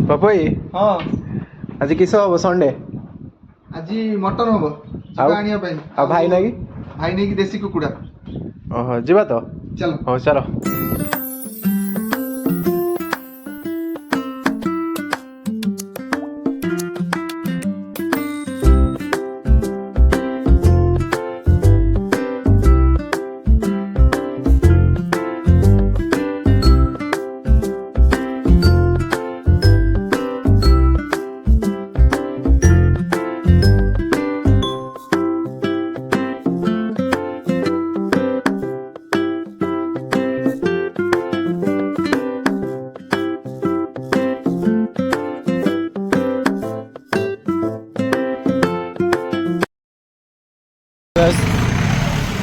पपई हाँ आज किस हम संडे आज मटन हम आनिया भाई ना कि भाई नहीं कि देसी कुकुड़ा ओहो जीवा तो चलो हो चलो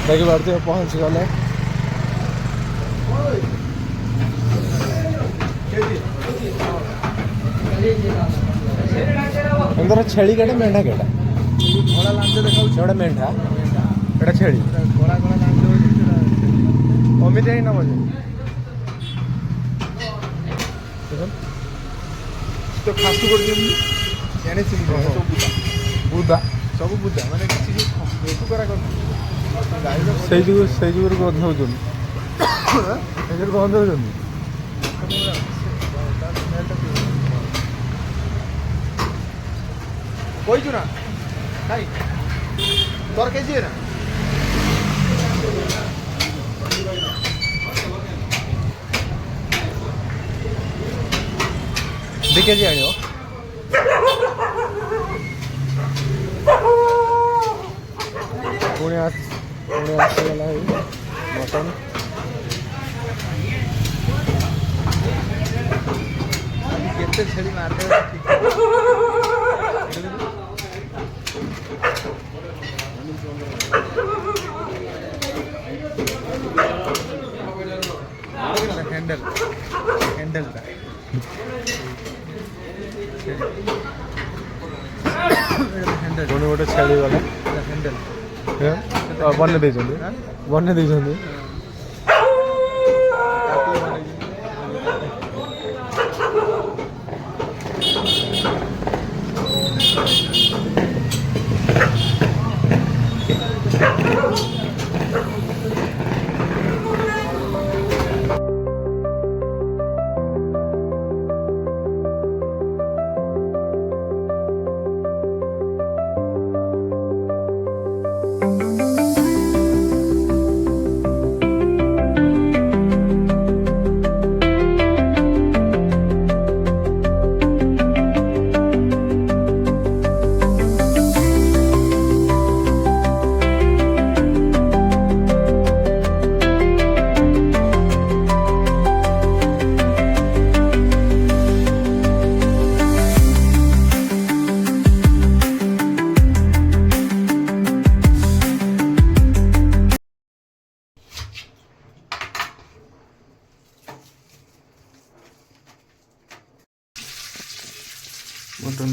देखी पार्थे पहुँच गले अंदर छेली केटा मेंढा केटा भड़ा लांच देखा एटा मेंढा एटा छेली भड़ा भड़ा लांच अमित ही ना मजे तो खासू कर बुदा सब बुझा माने किसी हेतु करा कर से जुगर बंद हो बंद हो कोई ना खाई तोर केजी है ना देखे जी आयो पुणे आसगला मटन केते छेली मारते हैंडल हैंडल हैंडल पुणे गोटे छेली गला हैंडल बने बने मटन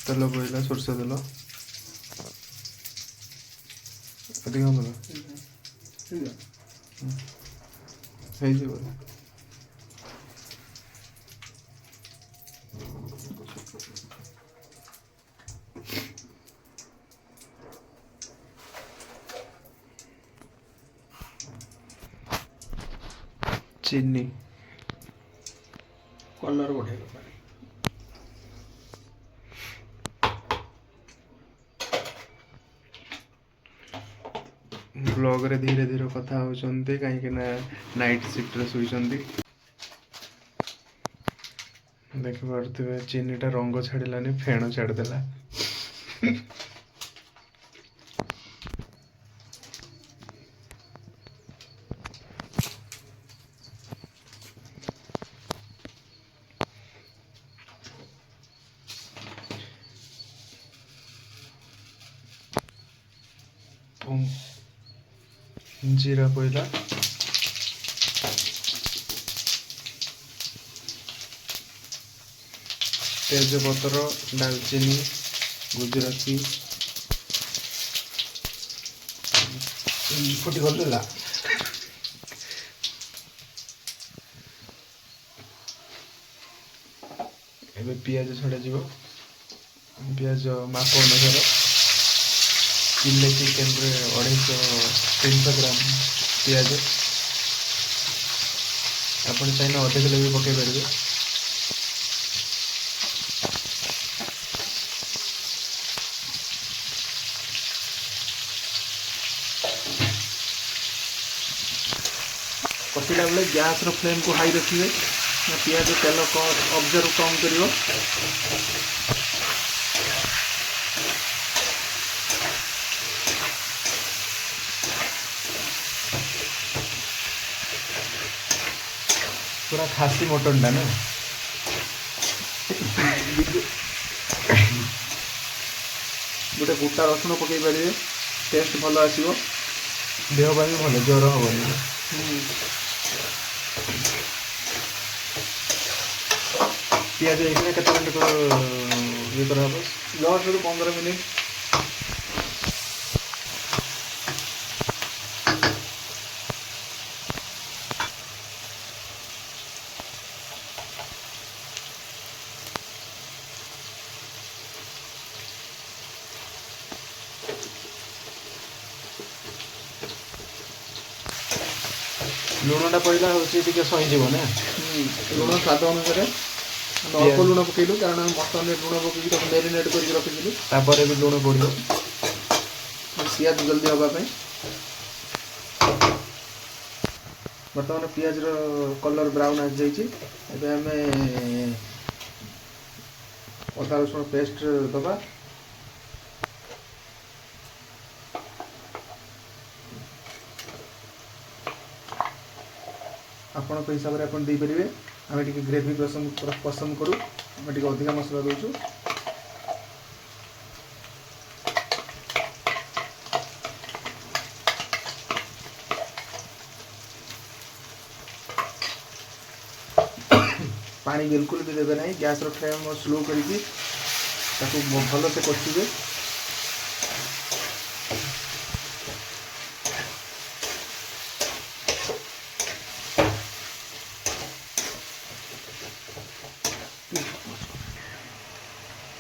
तेल पड़ा सोरष तेल अधिक भल चीनी कलर बढ़े ब्लॉग रे धीरे धीरे कथा होचंती कहीं नाइट शिफ्ट रे सुइचंती देखि पारथिबे चीनीटा रंग छाड़िलानी फेण छाड़देला जीरा पइला तेजपत्र दालचीनी गुजराती फुटी गला ଏବେ ପିଆଜ ଛଡ଼ାଯିବ। ପିଆଜ ମାପ ଅନୁସାରେ କିଲେ ଚିକେନରେ 250-300 ଗ୍ରାମ ପିଆଜ। ଆପଣ ଚାହିଁଲେ ଅଧ କିଲୋ ବି ପକାଇ ପାରିବେ। କଷିଲା ବେଳେ ଗ୍ୟାସ୍ର ଫ୍ଲେମ୍କୁ ହାଇ ରଖିବେ, ପିଆଜ ତେଲ ଅବଜର୍ଭ କମ୍ କରିବ। ପୁରା ଖାସି ମଟନଟା ନା, ଗୋଟେ ଗୋଟା ରସୁଣ ପକାଇ ପାରିବେ, ଟେଷ୍ଟ ଭଲ ଆସିବ, ଦେହ ପାଇଁ ବି ଭଲ, ଜ୍ୱର ହେବନି। ପିଆଜ ଏଇখানে କେତେ ମିନିଟ୍ ଇଏ କରାହେବ? 10ରୁ 15 ମିନିଟ୍। ଲୁଣଟା ପଡ଼ିଲା ହେଉଛି ଟିକେ ସହିଯିବ ନା। ଲୁଣ ସ୍ୱାଦ ଅନୁସାରେ ଆମେ ଅଳ୍ପ ଲୁଣ ପକେଇଲୁ, କାରଣ ଆମେ ମଟନରେ ଲୁଣ ପକେଇକି ତାକୁ ମ୍ୟାରିନେଟ୍ କରିକି ରଖିଥିଲୁ। ତାପରେ ବି ଲୁଣ ପଡ଼ିବ ପିଆଜ ଜଲ୍ଦି ହେବା ପାଇଁ। ବର୍ତ୍ତମାନ ପିଆଜର କଲର୍ ବ୍ରାଉନ୍ ଆସିଯାଇଛି। ଏବେ ଆମେ ଅଦା ରସୁଣ ପେଷ୍ଟ ଦେବା। ଆପଣଙ୍କ ହିସାବରେ ଆପଣ ଦେଇପାରିବେ। ଆମେ ଟିକେ ଗ୍ରେଭି ପସନ୍ଦ କରୁ, ଆମେ ଟିକେ ଅଧିକା ମସଲା ଦେଉଛୁ। ପାଣି ବିଲକୁଲ ବି ଦେବେ ନାହିଁ। ଗ୍ୟାସ୍ର ଫ୍ଲେମ୍ ସ୍ଲୋ କରିକି ତାକୁ ଭଲସେ କଷିବେ।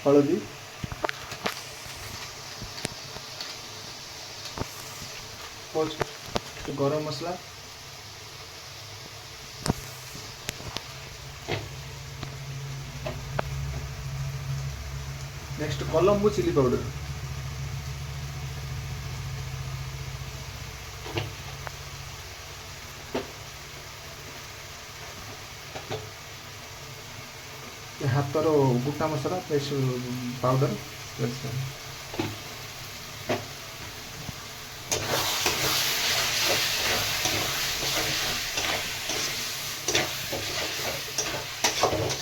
ହଳଦୀ, ଗରମ ମସଲା, ନେକ୍ସଟ କଲମ୍ବୋ ଚିଲି ପାଉଡର, ହାତର ଗୋଟା ମସଲା ପାଉଡର,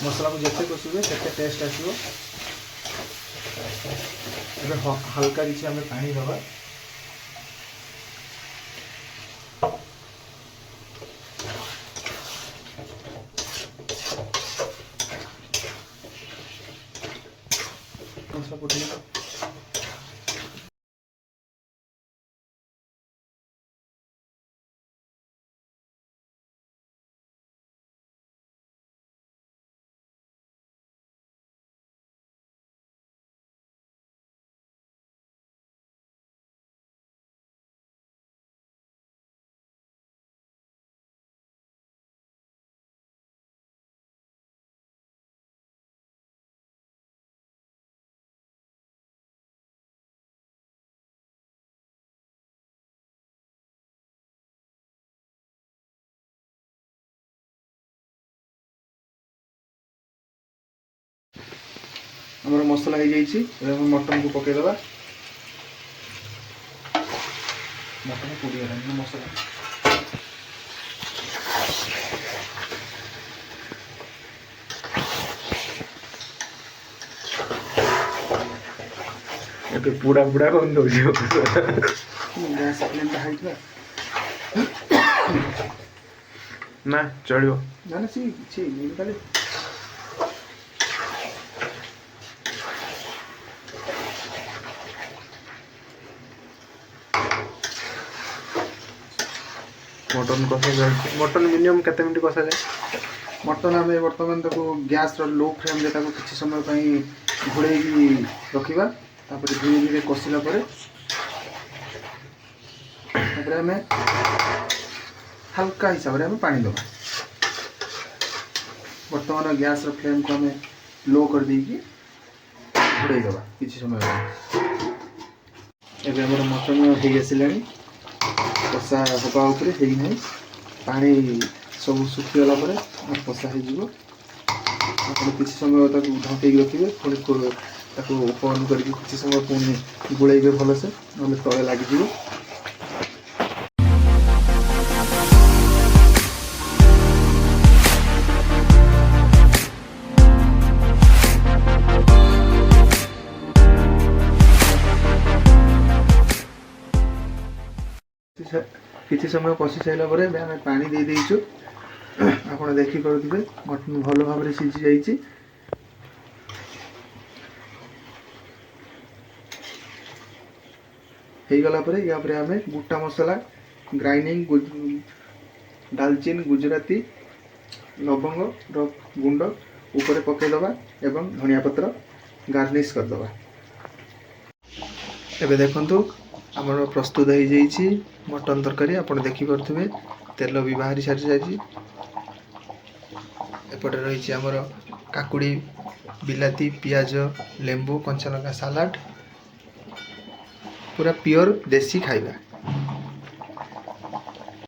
ମସଲାକୁ ଯେତେ କଷିବେ ସେତେ ଟେଷ୍ଟ ଆସିବ। ଏବେ ହାଲକା କିଛି ଆମେ ପାଣି ଦେବା। ମସଲା ପକେଇବା। ଆମର ମସଲା ହେଇଯାଇଛି। ଏବେ ଆମେ ମଟନକୁ ପକାଇଦେବା। ମଟନ ପୋଡ଼ିଗଲାଣି ମସଲା। ଏବେ ପୁଡ଼ା ଗନ୍ଧ ହେଉଛି। ଗ୍ୟାସ୍ ଫ୍ଲେମ୍ଟା ହେଇଥିବା ନା ଚଳିବ। ନା ସେ କିଛି ଖାଲି ମଟନ୍ କଷା ଯାଉଛି। ମଟନ୍ ମିନିମମ୍ କେତେ ମିନିଟ୍ କଷାଯାଏ? मटन आम बर्तमान गैस लो फ्लेम किसी समय घोड़े रखा धीरे धीरे कषिला आम हल्का हिसाब से पानी दबा बर्तमान गैस फ्लेम को आम लो कर देकी घोड़े दबा किसी समय एवं आम मटन हो आसला कषा हवा उपरे पानी सब सुखीगला कषा हो किसी समय ढंकई रखिए पुणी ओपन कर किसी समय पुणी गोलैबे भलसे ना तले लगिज। किसी समय कषि सारा आम पानी दे देचु आप देखिपे मटन भल भाव में सीझी जाइए। या आम गोटा मसला ग्राइंडिंग दालचीनी गुजराती लवंग गुंड ऊपर पकईदबा एवं धनिया पत्र गार्निश करदबा। एबे देखंतु आमर प्रस्तुत हो जाइए मटन तरकारी आप देखिपे तेल भी बाहरी सारी जाइए। एपटे रही आमर काकुड़ी बिलाती पियाज लेंबू कंचा लंका सालाड पूरा प्योर देसी खाइबा।